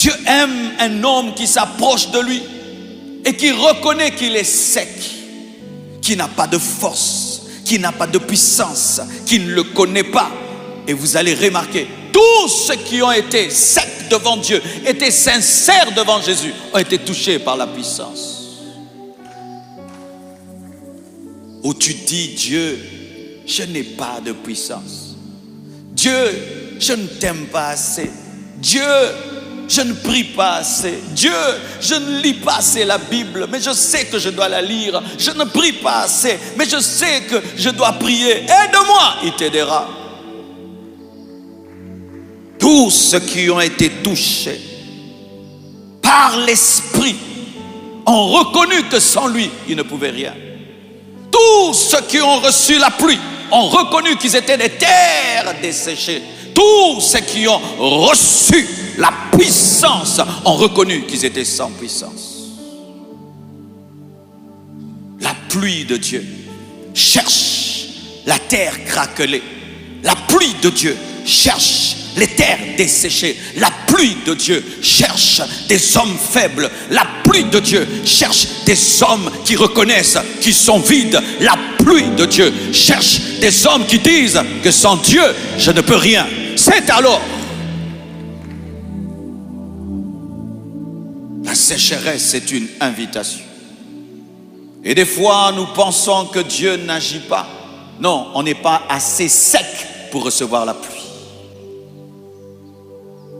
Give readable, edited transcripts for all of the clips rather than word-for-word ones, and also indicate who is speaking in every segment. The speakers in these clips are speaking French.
Speaker 1: Dieu aime un homme qui s'approche de lui et qui reconnaît qu'il est sec, qui n'a pas de force, qui n'a pas de puissance, qui ne le connaît pas. Et vous allez remarquer, tous ceux qui ont été secs devant Dieu, étaient sincères devant Jésus, ont été touchés par la puissance. Où tu dis, Dieu, je n'ai pas de puissance. Dieu, je ne t'aime pas assez. Dieu, je ne prie pas assez. Dieu, je ne lis pas assez la Bible, mais je sais que je dois la lire. Je ne prie pas assez, mais je sais que je dois prier. Aide-moi, il t'aidera. Tous ceux qui ont été touchés par l'Esprit ont reconnu que sans lui, ils ne pouvaient rien. Tous ceux qui ont reçu la pluie ont reconnu qu'ils étaient des terres desséchées. Tous ceux qui ont reçu la puissance ont reconnu qu'ils étaient sans puissance. La pluie de Dieu cherche la terre craquelée. La pluie de Dieu cherche les terres desséchées. La pluie de Dieu cherche des hommes faibles. La pluie de Dieu cherche des hommes qui reconnaissent qu'ils sont vides. La pluie de Dieu cherche des hommes qui disent que sans Dieu, je ne peux rien. C'est alors la sécheresse, c'est une invitation. Et des fois, nous pensons que Dieu n'agit pas. Non, on n'est pas assez sec pour recevoir la pluie.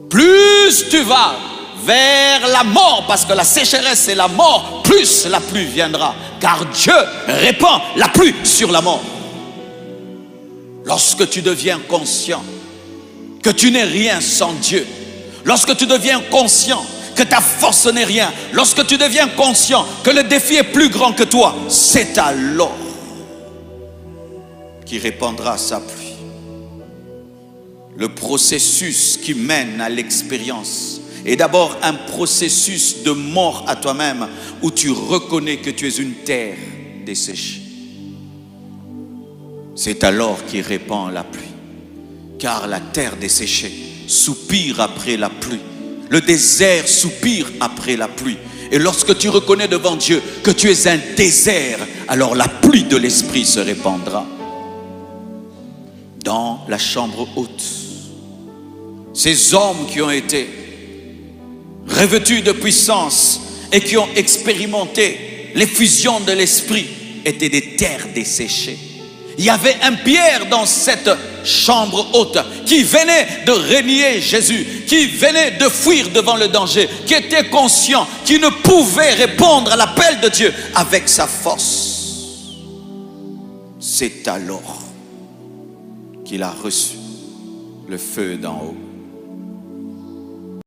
Speaker 1: Plus tu vas vers la mort, parce que la sécheresse c'est la mort, plus la pluie viendra. Car Dieu répand la pluie sur la mort. Lorsque tu deviens conscient que tu n'es rien sans Dieu, lorsque tu deviens conscient que ta force n'est rien, lorsque tu deviens conscient que le défi est plus grand que toi, c'est alors qu'il répandra sa pluie. Le processus qui mène à l'expérience est d'abord un processus de mort à toi-même, où tu reconnais que tu es une terre desséchée. C'est alors qu'il répand la pluie. Car la terre desséchée soupire après la pluie. Le désert soupire après la pluie. Et lorsque tu reconnais devant Dieu que tu es un désert, alors la pluie de l'Esprit se répandra. Dans la chambre haute, ces hommes qui ont été revêtus de puissance et qui ont expérimenté l'effusion de l'Esprit étaient des terres desséchées. Il y avait un Pierre dans cette chambre haute qui venait de renier Jésus, qui venait de fuir devant le danger, qui était conscient qu'il ne pouvait répondre à l'appel de Dieu avec sa force. C'est alors qu'il a reçu le feu d'en haut.